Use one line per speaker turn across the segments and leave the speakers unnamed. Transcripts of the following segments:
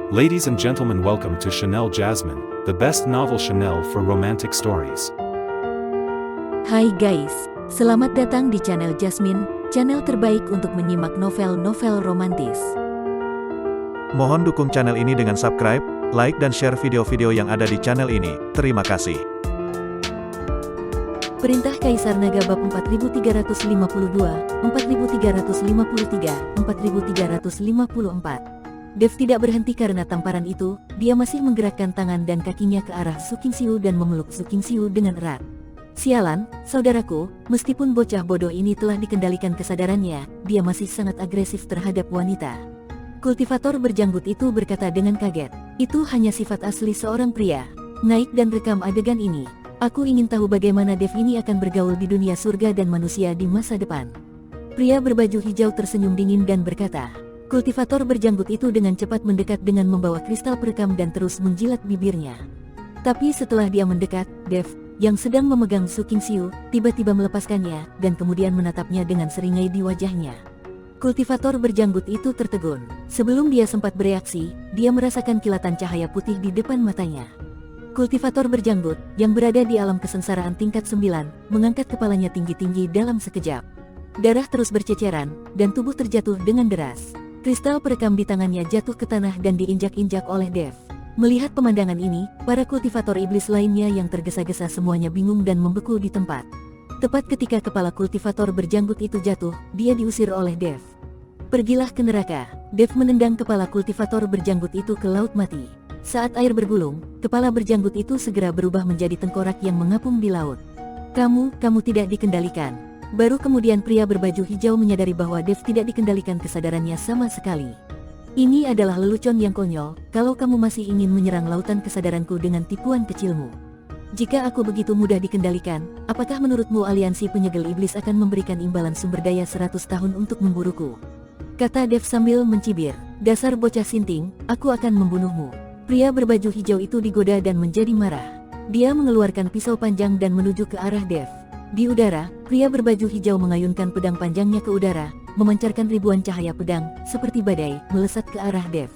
Ladies and gentlemen, welcome to Chanel Jasmine, the best novel Chanel for romantic stories.
Hai guys, selamat datang di channel Jasmine, channel terbaik untuk menyimak novel-novel romantis.
Mohon dukung channel ini dengan subscribe, like dan share video-video yang ada di channel ini. Terima kasih.
Perintah Kaisar Naga bab 4352, 4353, 4354. Dev tidak berhenti karena tamparan itu. Dia masih menggerakkan tangan dan kakinya ke arah Su Qingxiu dan memeluk Su Qingxiu dengan erat. Sialan, saudaraku, meskipun bocah bodoh ini telah dikendalikan kesadarannya, dia masih sangat agresif terhadap wanita. Kultivator berjanggut itu berkata dengan kaget. Itu hanya sifat asli seorang pria. Naik dan rekam adegan ini. Aku ingin tahu bagaimana Dev ini akan bergaul di dunia surga dan manusia di masa depan. Pria berbaju hijau tersenyum dingin dan berkata. Kultivator berjanggut itu dengan cepat mendekat dengan membawa kristal perekam dan terus menjilat bibirnya. Tapi setelah dia mendekat, Dev, yang sedang memegang Su Qingxiu, tiba-tiba melepaskannya, dan kemudian menatapnya dengan seringai di wajahnya. Kultivator berjanggut itu tertegun. Sebelum dia sempat bereaksi, dia merasakan kilatan cahaya putih di depan matanya. Kultivator berjanggut, yang berada di alam kesengsaraan tingkat 9, mengangkat kepalanya tinggi-tinggi dalam sekejap. Darah terus berceceran, dan tubuh terjatuh dengan deras. Kristal perekam di tangannya jatuh ke tanah dan diinjak-injak oleh Dev. Melihat pemandangan ini, para kultivator iblis lainnya yang tergesa-gesa semuanya bingung dan membeku di tempat. Tepat ketika kepala kultivator berjanggut itu jatuh, dia diusir oleh Dev. Pergilah ke neraka. Dev menendang kepala kultivator berjanggut itu ke laut mati. Saat air bergulung, kepala berjanggut itu segera berubah menjadi tengkorak yang mengapung di laut. Kamu tidak dikendalikan. Baru kemudian pria berbaju hijau menyadari bahwa Dev tidak dikendalikan kesadarannya sama sekali. Ini adalah lelucon yang konyol, kalau kamu masih ingin menyerang lautan kesadaranku dengan tipuan kecilmu. Jika aku begitu mudah dikendalikan, apakah menurutmu aliansi penyegel iblis akan memberikan imbalan sumber daya 100 tahun untuk memburuku? Kata Dev sambil mencibir, dasar bocah sinting, aku akan membunuhmu. Pria berbaju hijau itu digoda dan menjadi marah. Dia mengeluarkan pisau panjang dan menuju ke arah Dev. Di udara, pria berbaju hijau mengayunkan pedang panjangnya ke udara, memancarkan ribuan cahaya pedang, seperti badai, melesat ke arah Dev.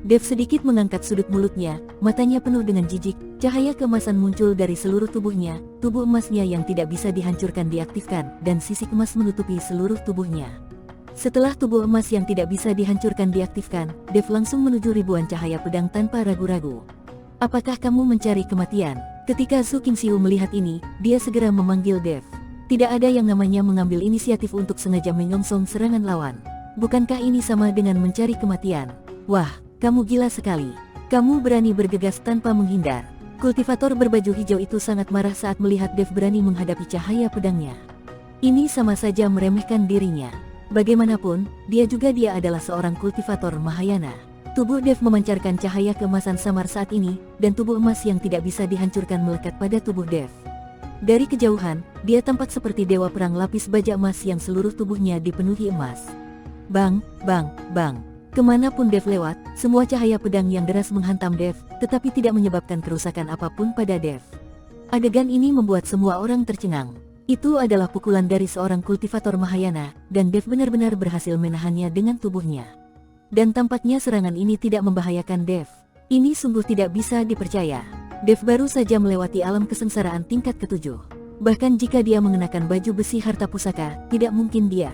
Dev sedikit mengangkat sudut mulutnya, matanya penuh dengan jijik, cahaya keemasan muncul dari seluruh tubuhnya, tubuh emasnya yang tidak bisa dihancurkan diaktifkan, dan sisik emas menutupi seluruh tubuhnya. Setelah tubuh emas yang tidak bisa dihancurkan diaktifkan, Dev langsung menuju ribuan cahaya pedang tanpa ragu-ragu. Apakah kamu mencari kematian? Ketika Su Qingxiu melihat ini, dia segera memanggil Dev. Tidak ada yang namanya mengambil inisiatif untuk sengaja menyongsong serangan lawan. Bukankah ini sama dengan mencari kematian? Wah, kamu gila sekali. Kamu berani bergegas tanpa menghindar. Kultivator berbaju hijau itu sangat marah saat melihat Dev berani menghadapi cahaya pedangnya. Ini sama saja meremehkan dirinya. Bagaimanapun, dia adalah seorang kultivator Mahayana. Tubuh Dev memancarkan cahaya keemasan samar saat ini, dan tubuh emas yang tidak bisa dihancurkan melekat pada tubuh Dev. Dari kejauhan, dia tampak seperti dewa perang lapis baja emas yang seluruh tubuhnya dipenuhi emas. Bang, bang, bang. Kemanapun Dev lewat, semua cahaya pedang yang deras menghantam Dev, tetapi tidak menyebabkan kerusakan apapun pada Dev. Adegan ini membuat semua orang tercengang. Itu adalah pukulan dari seorang kultivator Mahayana, dan Dev benar-benar berhasil menahannya dengan tubuhnya. Dan tampaknya serangan ini tidak membahayakan Dev. Ini sungguh tidak bisa dipercaya. Dev baru saja melewati alam kesengsaraan tingkat ke-7. Bahkan jika dia mengenakan baju besi harta pusaka, tidak mungkin dia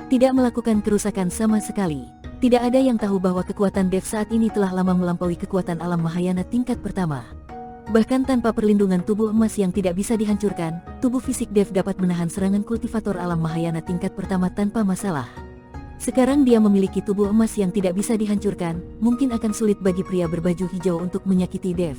tidak melakukan kerusakan sama sekali. Tidak ada yang tahu bahwa kekuatan Dev saat ini telah lama melampaui kekuatan alam Mahayana tingkat pertama. Bahkan tanpa perlindungan tubuh emas yang tidak bisa dihancurkan, tubuh fisik Dev dapat menahan serangan kultivator alam Mahayana tingkat pertama tanpa masalah. Sekarang dia memiliki tubuh emas yang tidak bisa dihancurkan, mungkin akan sulit bagi pria berbaju hijau untuk menyakiti Dev.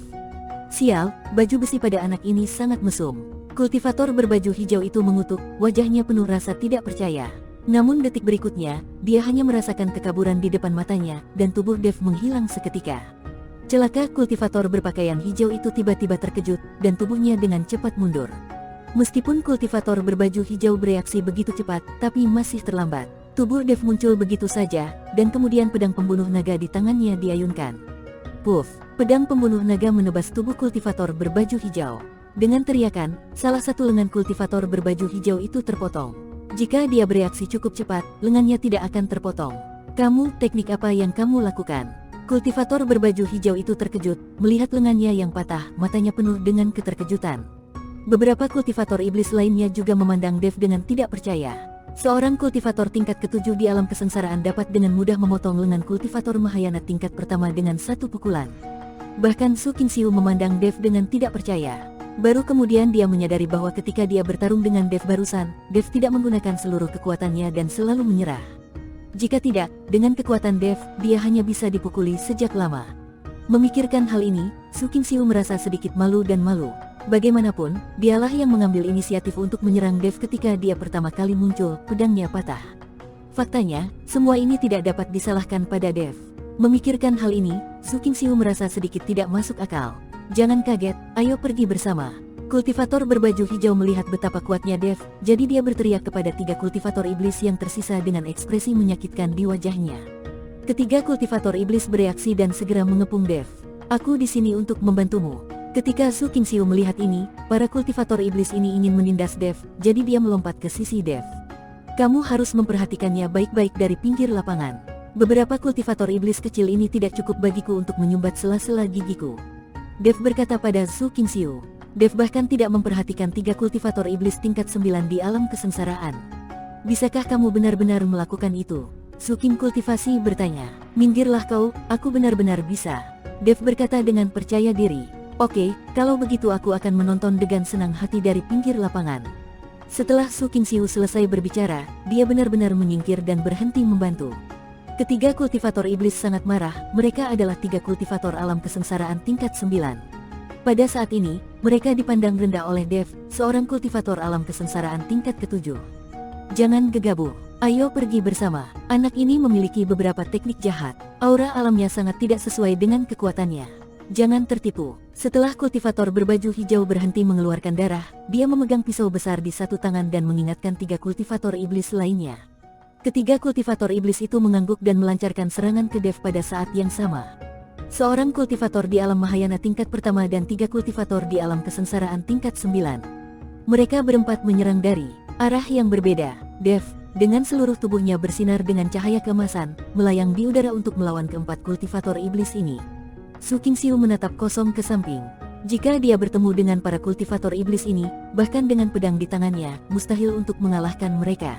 Sial, baju besi pada anak ini sangat mesum. Kultivator berbaju hijau itu mengutuk, wajahnya penuh rasa tidak percaya. Namun detik berikutnya, dia hanya merasakan kekaburan di depan matanya, dan tubuh Dev menghilang seketika. Celaka kultivator berpakaian hijau itu tiba-tiba terkejut, dan tubuhnya dengan cepat mundur. Meskipun kultivator berbaju hijau bereaksi begitu cepat, tapi masih terlambat. Tubuh Dev muncul begitu saja, dan kemudian pedang pembunuh naga di tangannya diayunkan. Puff, pedang pembunuh naga menebas tubuh kultivator berbaju hijau. Dengan teriakan, salah satu lengan kultivator berbaju hijau itu terpotong. Jika dia bereaksi cukup cepat, lengannya tidak akan terpotong. Kamu, teknik apa yang kamu lakukan? Kultivator berbaju hijau itu terkejut, melihat lengannya yang patah, matanya penuh dengan keterkejutan. Beberapa kultivator iblis lainnya juga memandang Dev dengan tidak percaya. Seorang kultivator tingkat ketujuh di alam kesengsaraan dapat dengan mudah memotong lengan kultivator Mahayana tingkat pertama dengan satu pukulan. Bahkan Su Qingxiu memandang Dev dengan tidak percaya. Baru kemudian dia menyadari bahwa ketika dia bertarung dengan Dev barusan, Dev tidak menggunakan seluruh kekuatannya dan selalu menyerah. Jika tidak, dengan kekuatan Dev, dia hanya bisa dipukuli sejak lama. Memikirkan hal ini, Su Qingxiu merasa sedikit malu dan malu. Bagaimanapun, dialah yang mengambil inisiatif untuk menyerang Dev ketika dia pertama kali muncul, pedangnya patah. Faktanya, semua ini tidak dapat disalahkan pada Dev. Memikirkan hal ini, Su Qingxiu merasa sedikit tidak masuk akal. Jangan kaget, ayo pergi bersama. Kultivator berbaju hijau melihat betapa kuatnya Dev, jadi dia berteriak kepada 3 kultivator iblis yang tersisa dengan ekspresi menyakitkan di wajahnya. Ketiga kultivator iblis bereaksi dan segera mengepung Dev. Aku di sini untuk membantumu. Ketika Su Qingxiu melihat ini, para kultivator iblis ini ingin menindas Dev, jadi dia melompat ke sisi Dev. Kamu harus memperhatikannya baik-baik dari pinggir lapangan. Beberapa kultivator iblis kecil ini tidak cukup bagiku untuk menyumbat sela-sela gigiku. Dev berkata pada Su Qingxiu. Dev bahkan tidak memperhatikan 3 kultivator iblis tingkat 9 di alam kesengsaraan. Bisakah kamu benar-benar melakukan itu? Su Qing kultivasi bertanya. Minggirlah kau, aku benar-benar bisa. Dev berkata dengan percaya diri. Oke, kalau begitu aku akan menonton dengan senang hati dari pinggir lapangan. Setelah Su Qingxiu selesai berbicara, dia benar-benar menyingkir dan berhenti membantu. Ketiga kultivator iblis sangat marah, mereka adalah 3 kultivator alam kesengsaraan tingkat 9. Pada saat ini, mereka dipandang rendah oleh Dev, seorang kultivator alam kesengsaraan tingkat ke-7. Jangan gegabah, ayo pergi bersama. Anak ini memiliki beberapa teknik jahat. Aura alamnya sangat tidak sesuai dengan kekuatannya. Jangan tertipu. Setelah kultivator berbaju hijau berhenti mengeluarkan darah, dia memegang pisau besar di satu tangan dan mengingatkan 3 kultivator iblis lainnya. Ketiga kultivator iblis itu mengangguk dan melancarkan serangan ke Dev pada saat yang sama. Seorang kultivator di alam Mahayana tingkat pertama dan 3 kultivator di alam kesengsaraan tingkat 9. Mereka berempat menyerang dari arah yang berbeda. Dev, dengan seluruh tubuhnya bersinar dengan cahaya keemasan, melayang di udara untuk melawan keempat kultivator iblis ini. Su Qingxiu menatap kosong ke samping. Jika dia bertemu dengan para kultivator iblis ini, bahkan dengan pedang di tangannya, mustahil untuk mengalahkan mereka.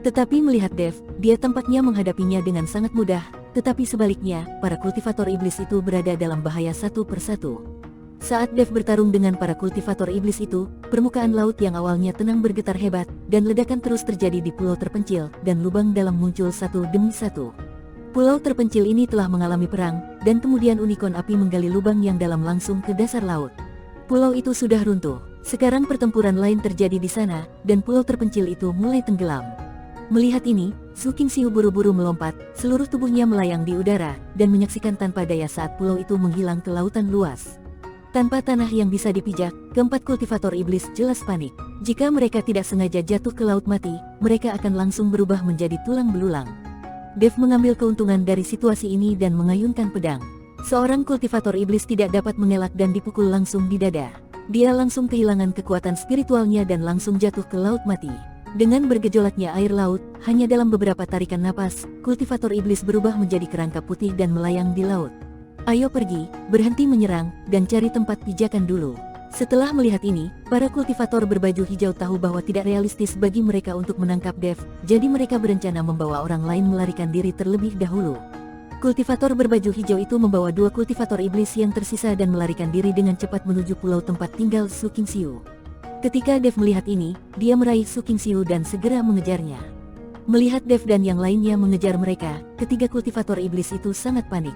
Tetapi melihat Dev, dia tampaknya menghadapinya dengan sangat mudah. Tetapi sebaliknya, para kultivator iblis itu berada dalam bahaya satu persatu. Saat Dev bertarung dengan para kultivator iblis itu, permukaan laut yang awalnya tenang bergetar hebat, dan ledakan terus terjadi di pulau terpencil, dan lubang dalam muncul satu demi satu. Pulau terpencil ini telah mengalami perang, dan kemudian unicorn api menggali lubang yang dalam langsung ke dasar laut. Pulau itu sudah runtuh. Sekarang pertempuran lain terjadi di sana, dan pulau terpencil itu mulai tenggelam. Melihat ini, Su Qingxiu buru-buru melompat, seluruh tubuhnya melayang di udara, dan menyaksikan tanpa daya saat pulau itu menghilang ke lautan luas. Tanpa tanah yang bisa dipijak, keempat kultivator iblis jelas panik. Jika mereka tidak sengaja jatuh ke laut mati, mereka akan langsung berubah menjadi tulang belulang. Dev mengambil keuntungan dari situasi ini dan mengayunkan pedang. Seorang kultivator iblis tidak dapat mengelak dan dipukul langsung di dada. Dia langsung kehilangan kekuatan spiritualnya dan langsung jatuh ke laut mati. Dengan bergejolaknya air laut, hanya dalam beberapa tarikan napas, kultivator iblis berubah menjadi kerangka putih dan melayang di laut. Ayo pergi, berhenti menyerang, dan cari tempat pijakan dulu. Setelah melihat ini, para kultivator berbaju hijau tahu bahwa tidak realistis bagi mereka untuk menangkap Dev, jadi mereka berencana membawa orang lain melarikan diri terlebih dahulu. Kultivator berbaju hijau itu membawa 2 kultivator iblis yang tersisa dan melarikan diri dengan cepat menuju pulau tempat tinggal Su Qingxiu. Ketika Dev melihat ini, dia meraih Su Qingxiu dan segera mengejarnya. Melihat Dev dan yang lainnya mengejar mereka, ketiga kultivator iblis itu sangat panik.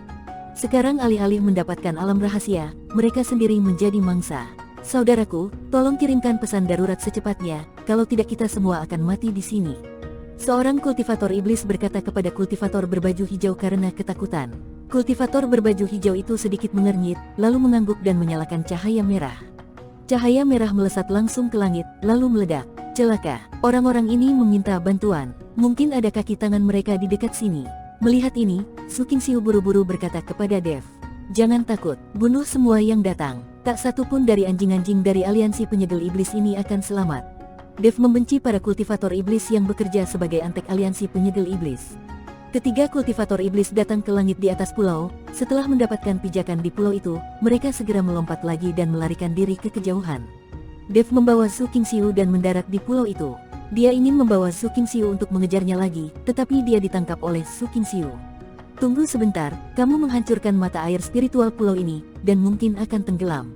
Sekarang alih-alih mendapatkan alam rahasia, mereka sendiri menjadi mangsa. Saudaraku, tolong kirimkan pesan darurat secepatnya, kalau tidak kita semua akan mati di sini. Seorang kultivator iblis berkata kepada kultivator berbaju hijau karena ketakutan. Kultivator berbaju hijau itu sedikit mengernyit, lalu mengangguk dan menyalakan cahaya merah. Cahaya merah melesat langsung ke langit, lalu meledak. Celaka, orang-orang ini meminta bantuan. Mungkin ada kaki tangan mereka di dekat sini. Melihat ini, Su Qingxiu buru-buru berkata kepada Dev. Jangan takut, bunuh semua yang datang. Tak satu pun dari anjing-anjing dari aliansi penyegel iblis ini akan selamat. Dev membenci para kultivator iblis yang bekerja sebagai antek aliansi penyegel iblis. Ketiga kultivator iblis datang ke langit di atas pulau. Setelah mendapatkan pijakan di pulau itu, mereka segera melompat lagi dan melarikan diri ke kejauhan. Dev membawa Su Qingxiu dan mendarat di pulau itu. Dia ingin membawa Su Qingxiu untuk mengejarnya lagi, tetapi dia ditangkap oleh Su Qingxiu. Tunggu sebentar, kamu menghancurkan mata air spiritual pulau ini, dan mungkin akan tenggelam.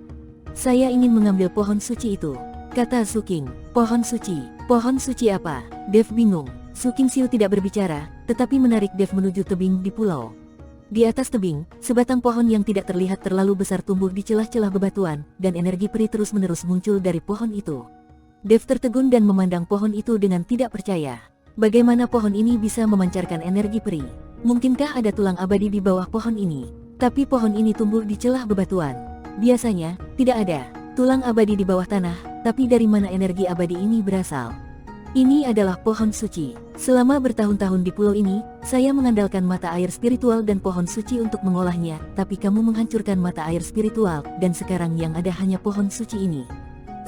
Saya ingin mengambil pohon suci itu, kata Su Qing. Pohon suci? Pohon suci apa? Dev bingung. Su Qingxiu tidak berbicara, tetapi menarik Dev menuju tebing di pulau. Di atas tebing, sebatang pohon yang tidak terlihat terlalu besar tumbuh di celah-celah bebatuan, dan energi peri terus-menerus muncul dari pohon itu. Dev tertegun dan memandang pohon itu dengan tidak percaya. Bagaimana pohon ini bisa memancarkan energi peri? Mungkinkah ada tulang abadi di bawah pohon ini? Tapi pohon ini tumbuh di celah bebatuan. Biasanya, tidak ada tulang abadi di bawah tanah, tapi dari mana energi abadi ini berasal? Ini adalah pohon suci. Selama bertahun-tahun di pulau ini, saya mengandalkan mata air spiritual dan pohon suci untuk mengolahnya, tapi kamu menghancurkan mata air spiritual, dan sekarang yang ada hanya pohon suci ini.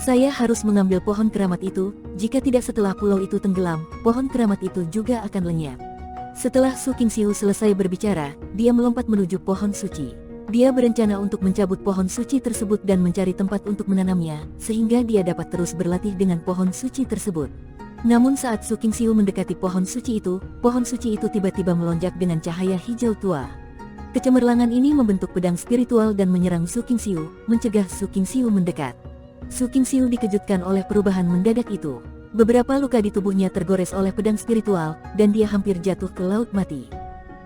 Saya harus mengambil pohon keramat itu, jika tidak setelah pulau itu tenggelam, pohon keramat itu juga akan lenyap. Setelah Su Qingxiu selesai berbicara, dia melompat menuju pohon suci. Dia berencana untuk mencabut pohon suci tersebut dan mencari tempat untuk menanamnya, sehingga dia dapat terus berlatih dengan pohon suci tersebut. Namun saat Su Qingxiu mendekati pohon suci itu tiba-tiba melonjak dengan cahaya hijau tua. Kecemerlangan ini membentuk pedang spiritual dan menyerang Su Qingxiu, mencegah Su Qingxiu mendekat. Su Qingxiu dikejutkan oleh perubahan mendadak itu. Beberapa luka di tubuhnya tergores oleh pedang spiritual, dan dia hampir jatuh ke laut mati.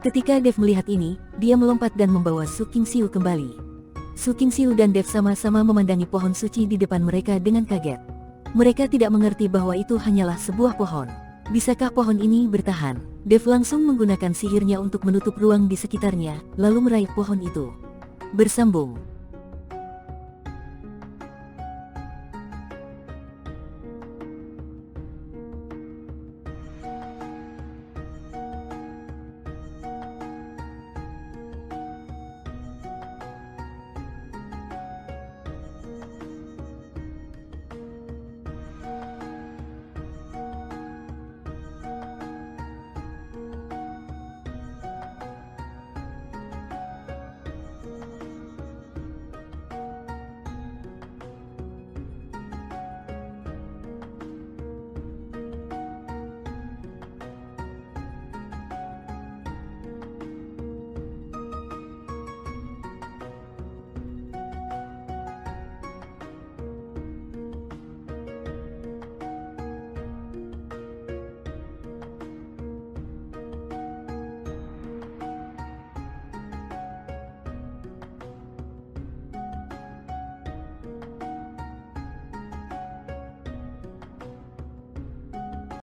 Ketika Dev melihat ini, dia melompat dan membawa Su Qingxiu kembali. Su Qingxiu dan Dev sama-sama memandangi pohon suci di depan mereka dengan kaget. Mereka tidak mengerti bahwa itu hanyalah sebuah pohon. Bisakah pohon ini bertahan? Dev langsung menggunakan sihirnya untuk menutup ruang di sekitarnya, lalu meraih pohon itu. Bersambung.